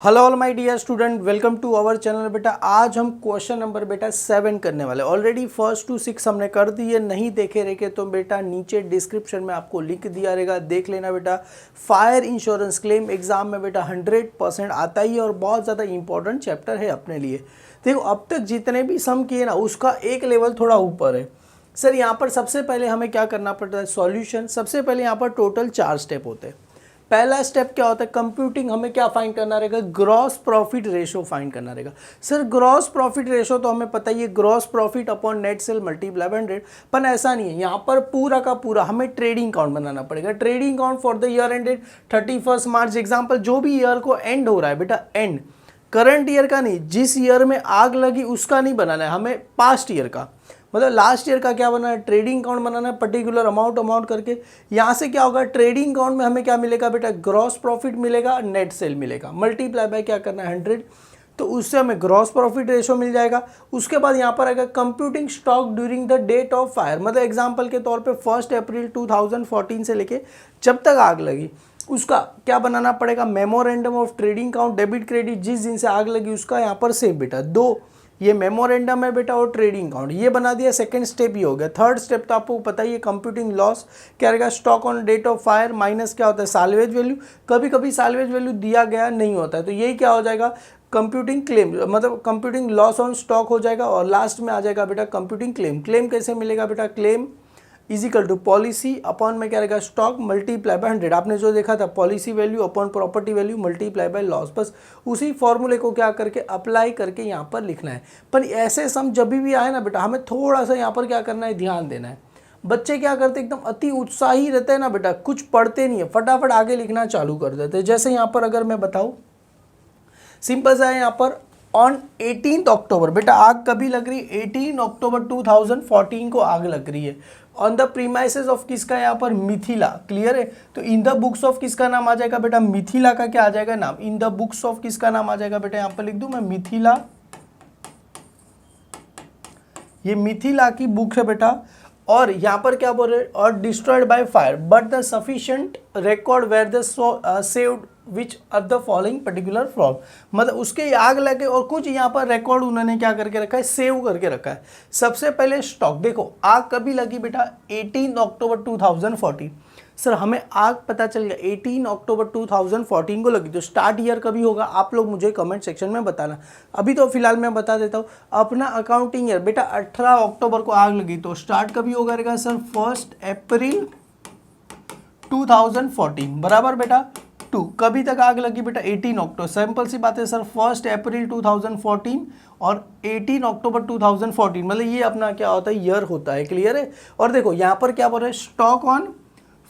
Hello all my dear student, welcome to our channel. बेटा आज हम क्वेश्चन नंबर 7 करने वाले। ऑलरेडी फर्स्ट टू 6 हमने कर दी है, नहीं देखे रहे तो बेटा नीचे डिस्क्रिप्शन में आपको लिंक दिया रहेगा, देख लेना बेटा। फायर इंश्योरेंस क्लेम एग्जाम में बेटा 100% आता ही है और बहुत ज़्यादा इंपॉर्टेंट चैप्टर है अपने लिए। देखो अब तक जितने भी सम किए ना उसका एक लेवल थोड़ा ऊपर है सर। यहाँ पर सबसे पहले हमें क्या करना पड़ता है, सॉल्यूशन। सबसे पहले यहाँ पर टोटल 4 स्टेप होते हैं। पहला स्टेप क्या होता है, कंप्यूटिंग। हमें क्या फाइंड करना रहेगा, ग्रॉस प्रॉफिट रेशो फाइंड करना रहेगा। सर ग्रॉस प्रॉफिट रेशो तो हमें पता ही है, gross profit upon net cell multiply 100। पर ऐसा नहीं है, यहाँ पर पूरा का पूरा हमें ट्रेडिंग अकाउंट बनाना पड़ेगा। Trading account for the year ended 31 March. Example जो भी ईयर को एंड हो रहा है बेटा, एंड करंट ईयर का नहीं, जिस ईयर में आग लगी उसका नहीं बनाना है हमें, पास्ट ईयर का। मतलब लास्ट ईयर का क्या बनाना है, ट्रेडिंग अकाउंट बनाना है, पर्टिकुलर अमाउंट करके। यहाँ से क्या होगा, ट्रेडिंग अकाउंट में हमें क्या मिलेगा बेटा, ग्रॉस प्रॉफिट मिलेगा, नेट सेल मिलेगा, मल्टीप्लाई बाय क्या करना है 100। तो उससे हमें ग्रॉस प्रॉफिट रेशो मिल जाएगा। उसके बाद यहाँ पर आएगा computing stock during the date of fire. मतलब एग्जाम्पल के तौर पे 1 अप्रैल 2014 से लेके जब तक आग लगी उसका क्या बनाना पड़ेगा, memorandum of trading account, debit credit, जिस दिन से आग लगी उसका यहाँ पर सेम बेटा। दो ये मेमोरेंडम है बेटा और ट्रेडिंग अकाउंट, ये बना दिया। सेकंड स्टेप ही हो गया। थर्ड स्टेप तो आपको पता ही है, कंप्यूटिंग लॉस क्या रहेगा, stock on date of fire minus क्या होता है, साल्वेज वैल्यू। कभी कभी साल्वेज वैल्यू दिया गया नहीं होता है, तो यही क्या हो जाएगा, कंप्यूटिंग क्लेम, मतलब कंप्यूटिंग लॉस ऑन स्टॉक हो जाएगा। और लास्ट में आ जाएगा बेटा कंप्यूटिंग क्लेम। क्लेम कैसे मिलेगा बेटा, claim is equal to policy upon में क्या रहेगा, स्टॉक मल्टीप्लाई बाय 100। आपने जो देखा था policy value upon property value multiply by loss. बस उसी फॉर्मूले को क्या करके अप्लाई करके यहाँ पर लिखना है। पर ऐसे सम जब भी आए ना बेटा, हमें थोड़ा सा यहाँ पर क्या करना है, ध्यान देना है। बच्चे क्या करते हैं, एकदम अति उत्साही रहते हैं ना बेटा, कुछ पढ़ते नहीं है, फटाफट आगे लिखना चालू कर देते हैं। जैसे यहाँ पर अगर मैं बताऊँ, सिंपल सा है यहाँ पर, ऑन 18 अक्टूबर बेटा आग कभी लग रही है, 18 अक्टूबर 2014 को आग लग रही है। ऑन द प्रीमाइसेस ऑफ किसका, यहाँ पर मिथिला। क्लियर है। तो इन द बुक्स ऑफ किसका नाम आ जाएगा बेटा, मिथिला का क्या आ जाएगा नाम, इन द बुक्स ऑफ किसका नाम आ जाएगा बेटा, यहाँ पर लिख दूं मैं मिथिला। ये मिथिला की बुक है बेटा। और यहाँ पर क्या बोल रहे हैं, और destroyed by fire but the sufficient record were the saved which are the following particular from. मतलब उसके आग लगे और कुछ यहाँ पर रिकॉर्ड उन्होंने क्या करके रखा है, सेव करके रखा है। सबसे पहले स्टॉक देखो, आग कभी लगी बेटा, 18 अक्टूबर 2014। सर हमें आग पता चल गया 18 अक्टूबर 2014 को लगी, तो स्टार्ट ईयर कभी होगा आप लोग मुझे कमेंट सेक्शन में बताना। अभी तो फिलहाल मैं बता देता हूँ अपना अकाउंटिंग ईयर बेटा, 18 अक्टूबर को आग लगी तो स्टार्ट कभी होगा रहेगा सर, 1 अप्रैल 2014 बराबर बेटा। टू कभी तक आग लगी बेटा, 18 अक्टूबर। सिंपल सी बात है सर, 1 अप्रैल 2014 और 18 अक्टूबर 2014, मतलब ये अपना क्या होता है, ईयर होता है। क्लियर है। और देखो यहाँ पर क्या बोल रहे हैं, स्टॉक ऑन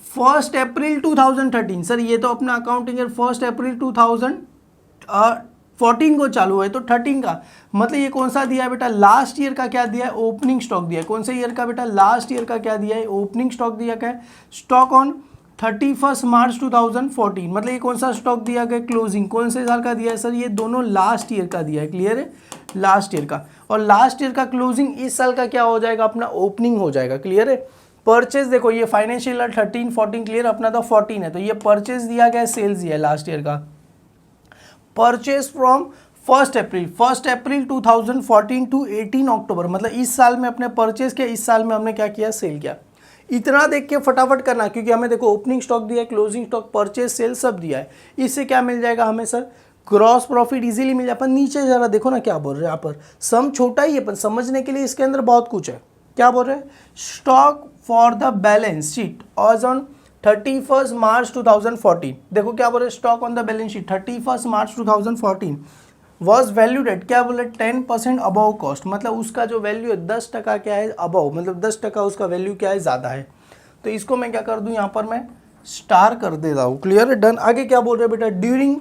1 अप्रैल 2013। सर ये तो अपना अकाउंटिंग ईयर 1 अप्रैल 2014 को चालू है, तो 13 का मतलब ये कौन सा दिया है बेटा, लास्ट ईयर का क्या दिया है, ओपनिंग स्टॉक दिया है। कौन से ईयर का बेटा, लास्ट ईयर का क्या दिया है, ओपनिंग स्टॉक दिया क्या है, स्टॉक ऑन 31 मार्च 2014। मतलब ये कौन सा स्टॉक दिया गया, क्लोजिंग कौन से साल का दिया है सर, ये दोनों लास्ट ईयर का दिया है। क्लियर है, लास्ट ईयर का। और लास्ट ईयर का क्लोजिंग इस साल का क्या हो जाएगा, अपना ओपनिंग हो जाएगा। क्लियर है। परचेज देखो, ये फाइनेंशियल ईयर 13 14 क्लियर, अपना तो 14 है, तो ये परचेज दिया गया, सेल्स दिया है लास्ट ईयर का। परचेज फ्रॉम 1 अप्रैल 2014 टू 18 अक्टूबर, मतलब इस साल में अपने परचेज किया, इस साल में हमने क्या किया, सेल किया। इतना देख के फटाफट करना, क्योंकि हमें देखो ओपनिंग स्टॉक दिया है, क्लोजिंग स्टॉक, परचेज, सेल सब दिया है। इससे क्या मिल जाएगा हमें सर, ग्रॉस प्रॉफिट इजीली मिल जाए। पर नीचे जरा देखो ना क्या बोल रहे हैं यहाँ पर, सम छोटा ही है पर समझने के लिए इसके अंदर बहुत कुछ है। क्या बोल रहे हैं, stock for the balance sheet as on 31 March 2014। देखो क्या बोल रहे हैं, stock on the balance sheet 31 March 2014 was valued at, क्या बोले, 10% अबव कॉस्ट। मतलब उसका जो वैल्यू है 10% क्या है, अबव, मतलब 10% उसका वैल्यू क्या है, ज़्यादा है। तो इसको मैं क्या कर दूं, यहाँ पर मैं स्टार कर देता हूँ। क्लियर है, डन। आगे क्या बोल रहे हैं बेटा, during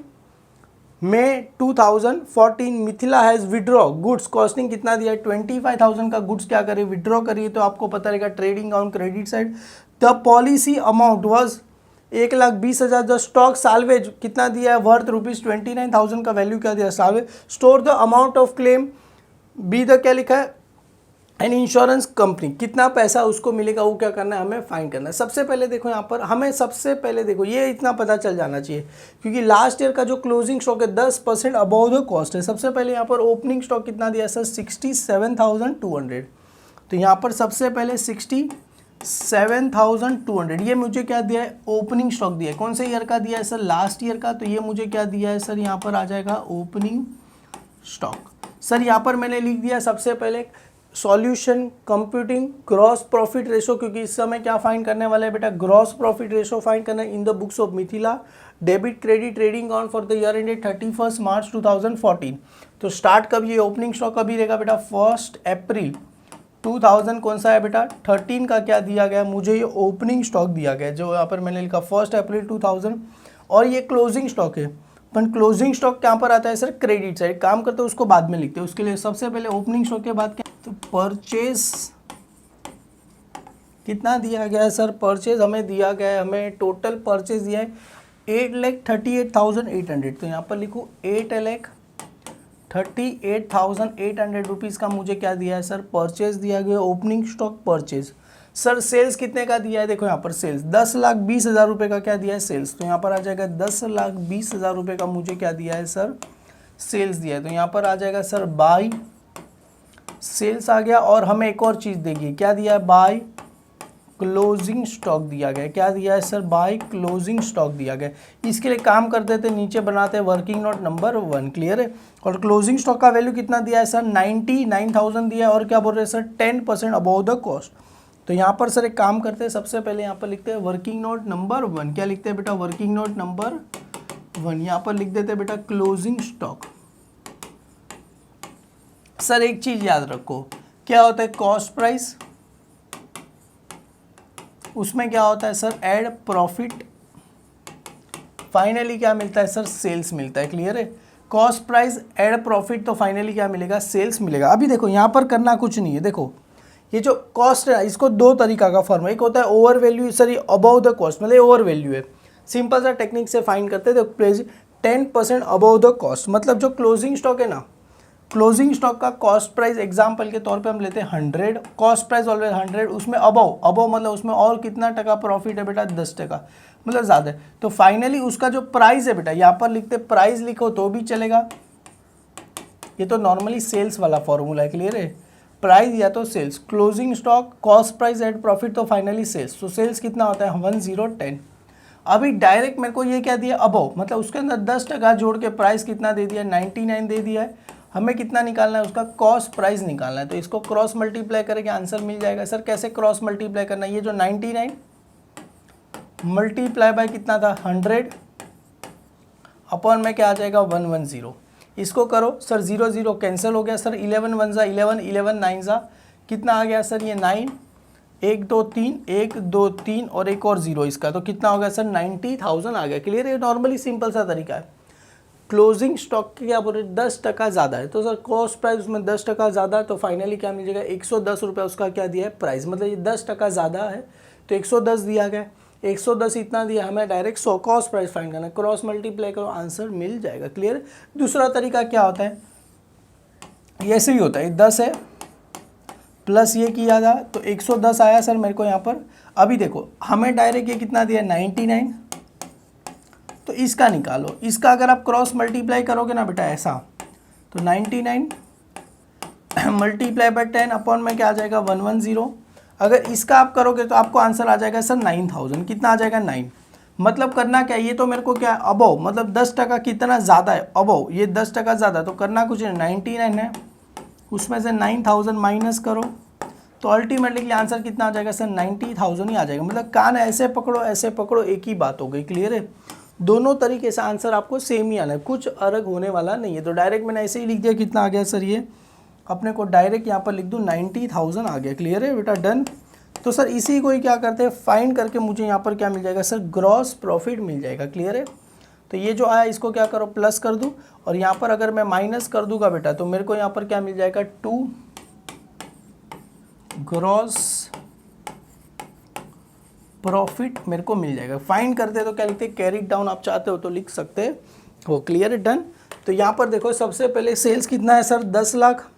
May 2014 Mithila has withdraw goods costing कितना दिया है, 25,000 का गुड्स क्या करे, विड्रॉ करिए। तो आपको पता रहेगा trading account credit side. The policy amount was 1,20,000। The stock salvage कितना दिया है, वर्थ ₹29,000 का वैल्यू क्या दिया है, salvage. Store the amount of claim, be the क्या लिखा है, एंड इंश्योरेंस कंपनी कितना पैसा उसको मिलेगा वो क्या करना है, हमें फाइंड करना है। सबसे पहले देखो यहाँ पर हमें सबसे पहले देखो ये इतना पता चल जाना चाहिए क्योंकि लास्ट ईयर का जो क्लोजिंग स्टॉक है 10% अबव द कॉस्ट है। सबसे पहले यहाँ पर ओपनिंग स्टॉक कितना दिया है सर 67,200। तो यहाँ पर सबसे पहले 67,200 ये मुझे क्या दिया है, ओपनिंग स्टॉक दिया है। कौन से ईयर का दिया है सर, लास्ट ईयर का। तो ये मुझे क्या दिया है सर, यहाँ पर आ जाएगा ओपनिंग स्टॉक। सर यहाँ पर मैंने लिख दिया सबसे पहले solution computing gross profit ratio, क्योंकि इस समय क्या फाइंड करने वाले हैं बेटा, ग्रॉस प्रॉफिट रेशो फाइंड करना है in the books of Mithila. Debit credit trading account for the year ended 31 March 2014। तो स्टार्ट कब, ये ओपनिंग स्टॉक कभी रहेगा बेटा 1 अप्रैल 2000 कौन सा है बेटा 13 का क्या दिया गया मुझे, ये ओपनिंग स्टॉक दिया गया जो यहाँ पर मैंने लिखा 1 अप्रैल 2000। और ये क्लोजिंग स्टॉक है, पर क्लोजिंग स्टॉक कहाँ पर आता है सर, क्रेडिट साइड। काम करते हैं उसको बाद में लिखते हैं, उसके लिए सबसे पहले ओपनिंग स्टॉक के बाद क्या, तो परचेज कितना दिया गया है सर, परचेज हमें दिया गया है, हमें टोटल परचेज दिया है 8,38,800। तो यहाँ पर लिखूँ 8,38,800 रुपीज़ का मुझे क्या दिया है सर, परचेज दिया गया, opening stock purchase. Sir sales कितने का दिया है, देखो यहाँ पर सेल्स 10,20,000 रुपये का क्या दिया है सेल्स। तो यहाँ पर आ जाएगा 10,20,000 रुपये का मुझे क्या दिया है सर, सेल्स दिया है। तो यहाँ पर आ जाएगा सर बाय सेल्स आ गया। और हमें एक और चीज़ देगी, क्या दिया है, बाय क्लोजिंग स्टॉक दिया गया। क्या दिया है सर, बाय क्लोजिंग स्टॉक दिया गया। इसके लिए काम करते थे, नीचे बनाते हैं वर्किंग नोट नंबर 1, क्लियर है। और क्लोजिंग स्टॉक का वैल्यू कितना दिया है सर, 99,000 दिया है। और क्या बोल रहे हैं सर, 10% अबव द कॉस्ट। तो यहाँ पर सर एक काम करते हैं, सबसे पहले यहाँ पर लिखते हैं वर्किंग नोट नंबर 1। क्या लिखते हैं बेटा, वर्किंग नोट नंबर 1। यहाँ पर लिख देते हैं बेटा क्लोजिंग स्टॉक। सर एक चीज याद रखो, क्या होता है कॉस्ट प्राइस, उसमें क्या होता है सर एड प्रॉफिट, फाइनली क्या मिलता है सर, सेल्स मिलता है, क्लियर है। कॉस्ट प्राइस एड प्रॉफिट, तो फाइनली क्या मिलेगा, सेल्स मिलेगा। अभी देखो यहाँ पर करना कुछ नहीं है, देखो ये जो कॉस्ट है इसको दो तरीका का फॉर्म है, एक होता है ओवर वैल्यू, सर ये अबव द कॉस्ट मतलब ओवर वैल्यू है, सिंपल सा टेक्निक से फाइंड करते हैं। तो 10% अबव द कॉस्ट, मतलब जो क्लोजिंग स्टॉक है ना, क्लोजिंग स्टॉक का कॉस्ट प्राइस एग्जांपल के तौर पे हम लेते हैं 100, कॉस्ट प्राइस ऑलवेज 100, उसमें अबव मतलब उसमें और कितना टका प्रॉफिट है बेटा, 10%, मतलब ज़्यादा है। तो फाइनली उसका जो प्राइस है बेटा, यहाँ पर लिखते प्राइस लिखो तो भी चलेगा, ये तो नॉर्मली सेल्स वाला फॉर्मूला है, क्लियर है। प्राइस या तो sales, closing stock cost price add profit, तो फाइनली सेल्स। तो सेल्स कितना होता है 1010। अभी डायरेक्ट मेरे को ये क्या दिया अबव, मतलब उसके अंदर 10% जोड़ के प्राइस कितना दे दिया 99 दे दिया है। हमें कितना निकालना है, उसका कॉस्ट प्राइस निकालना है। तो इसको क्रॉस मल्टीप्लाई करके आंसर मिल जाएगा। सर कैसे क्रॉस मल्टीप्लाई करना है, ये जो 99 मल्टीप्लाई बाय कितना था 100 अपॉन में क्या आ जाएगा 110। इसको करो सर, 0 0 कैंसिल हो गया सर, 11 1 जा 11, 11 9 जा कितना आ गया सर, ये 9, 1 2 3 1 2 3 और एक और 0 इसका, तो कितना हो गया सर 90,000 आ गया, क्लियर है। नॉर्मली सिंपल सा तरीका है। क्लोजिंग स्टॉक के क्या बोल रहे 10% ज़्यादा है, तो सर कॉस्ट प्राइस उसमें 10% ज़्यादा है, तो फाइनली क्या मिल जाएगा 110 रुपये उसका क्या दिया है प्राइस, मतलब ये 10% ज़्यादा है तो 110 दिया गया। 110 इतना दिया, हमें डायरेक्ट 100 कॉस्ट प्राइस फाइंड करना है, क्रॉस मल्टीप्लाई करो आंसर मिल जाएगा, क्लियर। दूसरा तरीका क्या होता है, ये ऐसे ही होता है, 10 है प्लस ये किया था तो 110 आया सर मेरे को यहाँ पर। अभी देखो हमें डायरेक्ट ये कितना दिया 99, तो इसका निकालो, इसका अगर आप क्रॉस मल्टीप्लाई करोगे ना बेटा ऐसा, तो 99 मल्टीप्लाई बाय 10 अपॉन में क्या आ जाएगा 110। अगर इसका आप करोगे तो आपको आंसर आ जाएगा सर 9000, कितना आ जाएगा 9। मतलब करना क्या है, ये तो मेरे को क्या है अबव, मतलब 10% कितना ज़्यादा है अबव, ये 10% ज़्यादा, तो करना कुछ नहीं 99 है, उसमें से 9000 माइनस करो, तो अल्टीमेटली आंसर कितना आ जाएगा सर 90,000 ही आ जाएगा। मतलब कान ऐसे पकड़ो एक ही बात हो गई, क्लियर है। दोनों तरीके से आंसर आपको सेम ही आना है, कुछ अलग होने वाला नहीं है। तो डायरेक्ट मैंने ऐसे ही लिख दिया, कितना आ गया सर, ये अपने को डायरेक्ट यहाँ पर लिख दूँ 90,000 आ गया, क्लियर है बेटा, डन। तो सर इसी को ही क्या करते हैं फाइंड करके मुझे यहाँ पर क्या मिल जाएगा सर, ग्रॉस प्रॉफिट मिल जाएगा, क्लियर है। तो ये जो आया इसको क्या करो प्लस कर दूँ, और यहाँ पर अगर मैं माइनस कर दूंगा बेटा तो मेरे को यहाँ पर क्या मिल जाएगा 2 ग्रॉस प्रॉफिट मेरे को मिल जाएगा। फाइंड करते तो क्या लिखते हैं, कैरी डाउन आप चाहते हो तो लिख सकते हो, क्लियर है, डन। तो यहाँ पर देखो सबसे पहले सेल्स कितना है सर 10 लाख,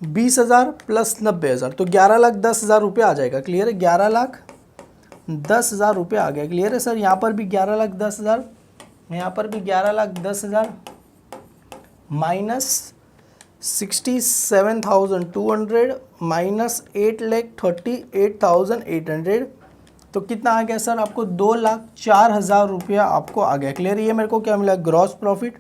20,000 प्लस 90,000 तो 11,10,000 रुपये आ जाएगा। क्लियर है, 11,10,000 रुपये आ गया। क्लियर है सर, यहाँ पर भी 11,10,000, यहाँ पर भी 11,10,000 माइनस 67,200 माइनस 8,38,800 तो कितना आ गया सर आपको? 2,04,000 रुपया आपको आ गया। क्लियर, ये मेरे को क्या मिला? Gross profit.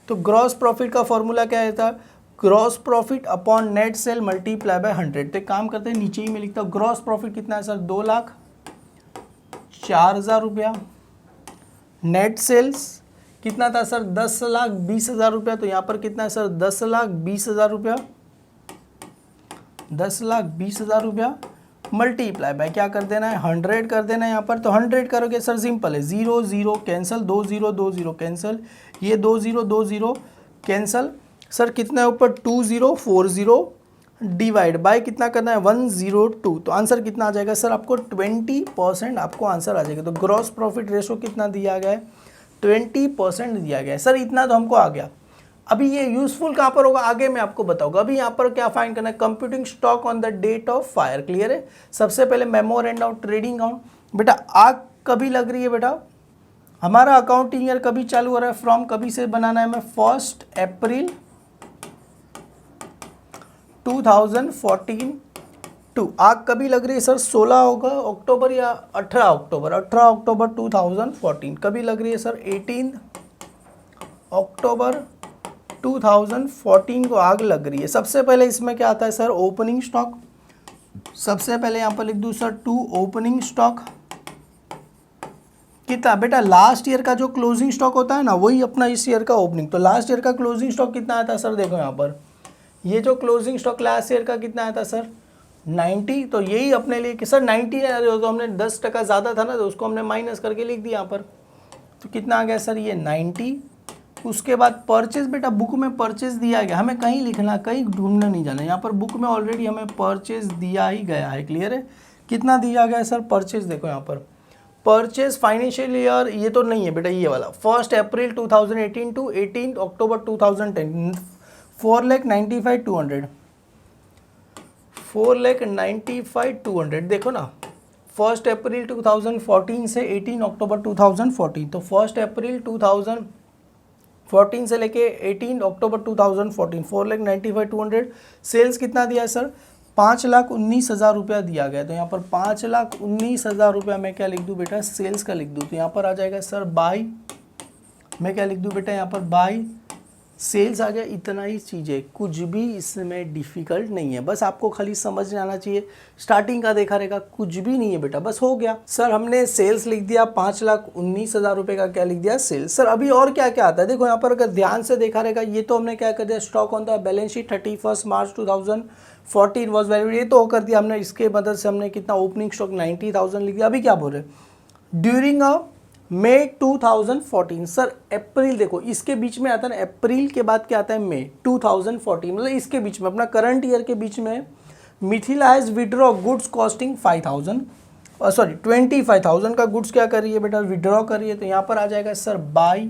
तो ग्रॉस प्रॉफिट का फॉर्मूला क्या था? Gross profit upon net cell multiply by 100। तो एक काम करते हैं, नीचे ही मैं लिखता हूँ ग्रॉस प्रॉफिट कितना है सर? 2,04,000 रुपया। नेट सेल्स कितना था सर? 10,20,000 रुपया। तो यहाँ पर कितना है सर? 10,20,000 रुपया, 10,20,000 रुपया मल्टीप्लाई बाय क्या कर देना है? 100 कर देना है यहाँ पर। तो 100 करोगे सर, सिंपल है, 0 0 कैंसिल, 2 0 2 0 कैंसिल, ये 2 0 2 0 कैंसिल। सर कितना है ऊपर? 2040 डिवाइड बाय कितना करना है? 102। तो आंसर कितना आ जाएगा सर आपको? 20% आपको आंसर आ जाएगा। तो ग्रॉस प्रॉफिट रेशो कितना दिया गया है? 20% दिया गया है। सर इतना तो हमको आ गया। अभी ये यूजफुल कहाँ पर होगा आगे मैं आपको बताऊंगा। अभी यहाँ पर क्या फाइंड करना है? Computing stock on the date of fire. Clear है, सबसे पहले मेमोरेंडम ऑफ ट्रेडिंग अकाउंट। बेटा आग कभी लग रही है? बेटा हमारा अकाउंटिंग ईयर कभी चालू हो रहा है? फ्रॉम कभी से बनाना है? मैं 1 अप्रैल 2014 टू। आग कभी लग रही है सर? 16 होगा अक्टूबर या 18 अक्टूबर? 18 अक्टूबर 2014। कभी लग रही है सर? 18 अक्टूबर 2014 को आग लग रही है। सबसे पहले इसमें क्या आता है सर? Opening stock. सबसे पहले यहाँ पर लिख दूँ सर 2 ओपनिंग स्टॉक। कितना बेटा? लास्ट ईयर का जो क्लोजिंग स्टॉक होता है ना, वही अपना इस ईयर का ओपनिंग। तो लास्ट ईयर का क्लोजिंग स्टॉक कितना आया था सर? देखो यहाँ पर, ये जो क्लोजिंग स्टॉक लास्ट ईयर का कितना आया था सर? 90। तो यही अपने लिए कि सर 90 है तो हमने 10% ज़्यादा था ना, तो उसको हमने माइनस करके लिख दिया यहाँ पर। तो कितना आ गया सर? ये 90। उसके बाद परचेज, बेटा बुक में परचेज दिया गया, हमें कहीं लिखना, कहीं ढूंढने नहीं जाना। यहाँ पर बुक में ऑलरेडी हमें परचेज दिया ही गया है। क्लियर है, कितना दिया गया है सर परचेज? देखो यहाँ पर परचेज फाइनेंशियल ईयर ये तो नहीं है बेटा, ये वाला 1 अप्रैल 2018 टू 18 अक्टूबर 2010 4,95,200 4,95,200। देखो ना, 1 अप्रैल 2014 से 18 अक्टूबर 2014। तो 1 अप्रैल 2014 से लेके 18 अक्टूबर 2014 4,95,200। सेल्स कितना दिया है सर? 5,19,000 रुपया दिया गया। तो यहाँ पर 5,19,000 रुपया मैं क्या लिख दूँ बेटा? सेल्स का लिख दूँ। तो यहाँ पर आ जाएगा सर बाई, मैं क्या लिख दूँ बेटा? यहाँ पर बाई सेल्स आ गया। इतना ही चीज़ है, कुछ भी इसमें डिफ़िकल्ट नहीं है, बस आपको खाली समझ में आना चाहिए। स्टार्टिंग का देखा रहेगा, कुछ भी नहीं है बेटा, बस हो गया। सर हमने सेल्स लिख दिया, 5,19,000 रुपये का क्या लिख दिया? सेल्स। सर अभी और क्या क्या आता है? देखो यहाँ पर अगर ध्यान से देखा रहेगा, ये तो हमने क्या कर दिया? Stock on the balance sheet 31 March 2014 was value, ये तो कर दिया हमने। इसके मदद से हमने कितना ओपनिंग स्टॉक 90,000 लिख दिया। अभी क्या बोल रहे? During a May 2014। सर अप्रैल, देखो इसके बीच में आता है ना, अप्रैल के बाद क्या आता है? मई 2014, मतलब इसके बीच में, अपना करंट ईयर के बीच में Mithila has withdraw goods costing 25,000 का गुड्स क्या कर रही है बेटा? विड्रॉ कर रही है। तो यहाँ पर आ जाएगा सर बाई।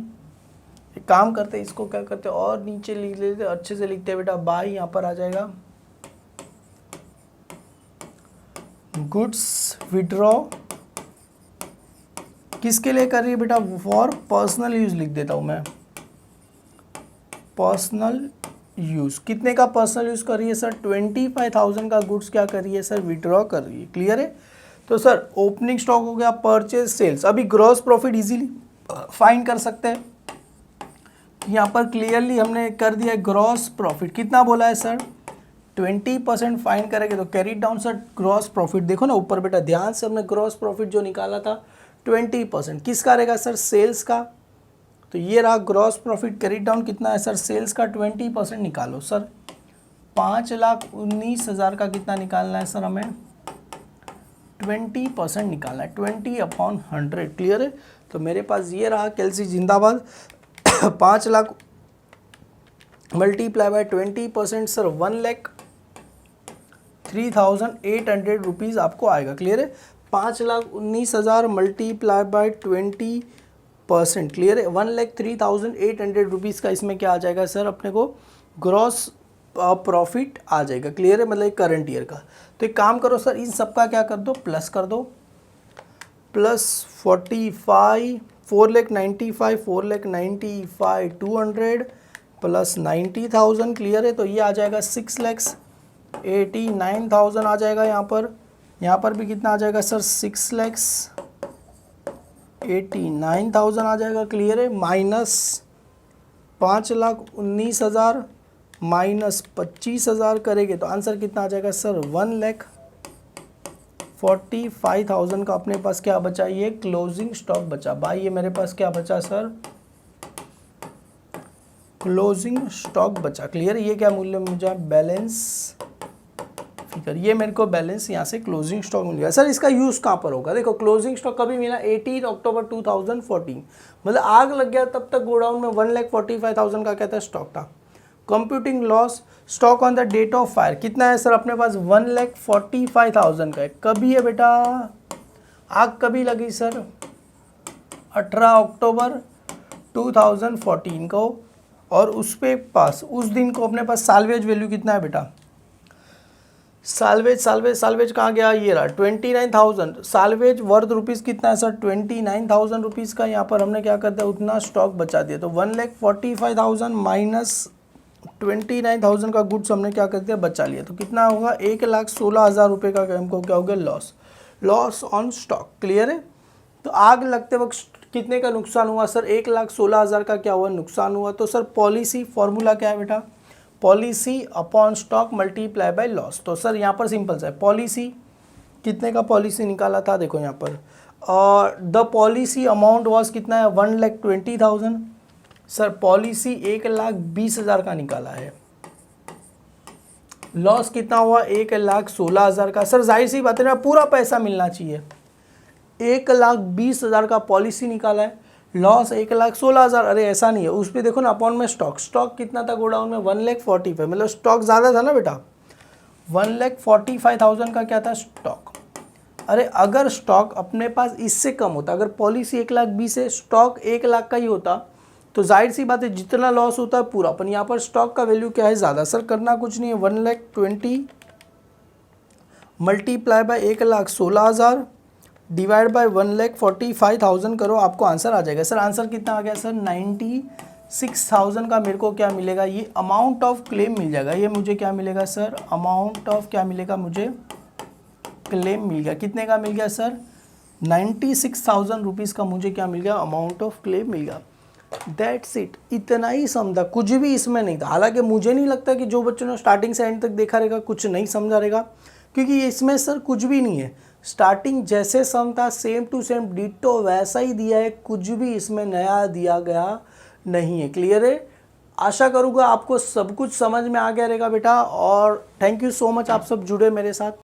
एक काम करते हैं, इसको क्या करते हैं और नीचे लिख लेते, अच्छे से लिखते हैं बेटा। बाई यहाँ पर आ जाएगा गुड्स विड्रॉ किसके लिए कर रही है बेटा? फॉर पर्सनल यूज लिख देता हूँ मैं, पर्सनल यूज। कितने का पर्सनल यूज कर रही है सर? 25,000 का गुड्स क्या कर रही है सर? विड्रॉ कर रही है। क्लियर है, तो सर ओपनिंग स्टॉक हो गया, परचेज, सेल्स। अभी ग्रॉस प्रॉफिट इजीली फाइंड कर सकते हैं। यहाँ पर क्लियरली हमने कर दिया ग्रॉस प्रॉफिट। कितना बोला है सर? 20% फाइंड करेंगे तो carry down sir gross profit. देखो ना ऊपर बेटा, ध्यान से हमने ग्रॉस प्रॉफिट जो निकाला था 20%, किसका रहेगा सर? सेल्स का। तो ये रहा ग्रॉस प्रॉफिट। कैरी डाउन कितना है सर? सेल्स का 20% निकालो सर। 5,19,000 का कितना निकालना है सर? हमें 20% निकालना है, 20/100। क्लियर है, तो मेरे पास ये रहा कैलसी जिंदाबाद। 5 lakh multiply by 20% sir 1,03,800 rupees आपको आएगा। क्लियर है, 5,19,000 मल्टीप्लाई बाय 20%। क्लियर है, 1,03,800 रुपीज़ का इसमें क्या आ जाएगा सर? अपने को ग्रॉस प्रॉफिट आ जाएगा। क्लियर है, मतलब करंट ईयर का। तो एक काम करो सर, इन सबका क्या कर दो, प्लस कर दो, प्लस 45 4,95 4,95 200 प्लस 90,000। क्लियर है, तो ये आ जाएगा 6,89,000 आ जाएगा यहाँ पर भी कितना आ जाएगा सर, 6,89,000 आ जाएगा। क्लियर है, माइनस 5,19,000 माइनस 25,000 करेंगे तो आंसर कितना आ जाएगा सर, 1,45,000 का अपने पास क्या बचा, ये क्लोजिंग स्टॉक बचा। भाई ये मेरे पास क्या बचा सर, क्लोजिंग स्टॉक बचा। क्लियर है, ये क्या मूल्य मुझे, बैलेंस फिगर, ये मेरे को बैलेंस यहाँ से क्लोजिंग स्टॉक मिल गया। सर इसका यूज़ कहाँ पर होगा, देखो क्लोजिंग स्टॉक कभी मिला, 18 अक्टूबर 2014, मतलब आग लग गया तब तक गोडाउन में 1,45,000 का क्या था, स्टॉक था। Computing loss stock on the date of fire कितना है सर, अपने पास 1,45,000 का है। कभी है बेटा, आग कभी लगी सर, 18 अक्टूबर 2014 को, और उस पे पास उस दिन को अपने पास साल्वेज वैल्यू कितना है बेटा, साल्वेज कहाँ गया, ये रहा 29,000। साल्वेज वर्थ रुपीज़ कितना है सर, 29,000 रुपीज़ का। यहाँ पर हमने क्या कर दिया, उतना स्टॉक बचा दिया। तो 1,45,000 माइनस 29,000 का गुड्स हमने क्या कर दिया, बचा लिया। तो कितना होगा, 1,16,000 रुपये का हमको क्या हो गया, लॉस ऑन स्टॉक। क्लियर है, तो आग लगते वक्त कितने का नुकसान हुआ सर, 1,16,000 का क्या हुआ, नुकसान हुआ। तो सर पॉलिसी फॉर्मूला क्या है बेटा, policy upon stock multiply by loss. तो सर यहाँ पर सिंपल सा है, पॉलिसी कितने का पॉलिसी निकाला था, देखो यहाँ पर द पॉलिसी अमाउंट वाज कितना है, 1,20,000। सर पॉलिसी 1,20,000 का निकाला है, लॉस कितना हुआ, 1,16,000 का। सर जाहिर सी बात है ना, पूरा पैसा मिलना चाहिए। 1,20,000 का पॉलिसी निकाला है, लॉस 1,16,000। अरे ऐसा नहीं है, उस पर देखो ना, अपॉन में स्टॉक कितना था गोडाउन में, 1,45,000, मतलब स्टॉक ज़्यादा था ना बेटा, 1,45,000 का क्या था स्टॉक। अरे अगर स्टॉक अपने पास इससे कम होता, अगर पॉलिसी 1,20,000 है, स्टॉक 1,00,000 का ही होता, तो जाहिर सी बात है जितना लॉस होता है पूरा। अपन यहाँ पर स्टॉक का वैल्यू क्या है, ज़्यादा। सर करना कुछ नहीं है, 1,20,000 मल्टीप्लाई बाय 1,16,000 डिवाइड बाय 1,45,000 करो, आपको आंसर आ जाएगा। सर आंसर कितना आ गया सर, 96,000 का मेरे को क्या मिलेगा, ये अमाउंट ऑफ क्लेम मिल जाएगा। ये मुझे क्या मिलेगा सर, अमाउंट ऑफ क्या मिलेगा, मुझे क्लेम मिल गया। कितने का मिल गया सर, 96,000 रुपीज़ का मुझे क्या मिल गया, अमाउंट ऑफ क्लेम मिल गया। दैट्स इट, इतना ही समझा, कुछ भी इसमें नहीं था। हालांकि मुझे नहीं लगता कि जो बच्चों ने स्टार्टिंग से एंड तक देखा रहेगा कुछ नहीं समझा रहेगा, क्योंकि इसमें सर कुछ भी नहीं है। स्टार्टिंग जैसे सम था सेम टू सेम डिटो वैसा ही दिया है, कुछ भी इसमें नया दिया गया नहीं है। क्लियर है, आशा करूँगा आपको सब कुछ समझ में आ गया रहेगा बेटा। और थैंक यू सो मच, आप सब जुड़े मेरे साथ।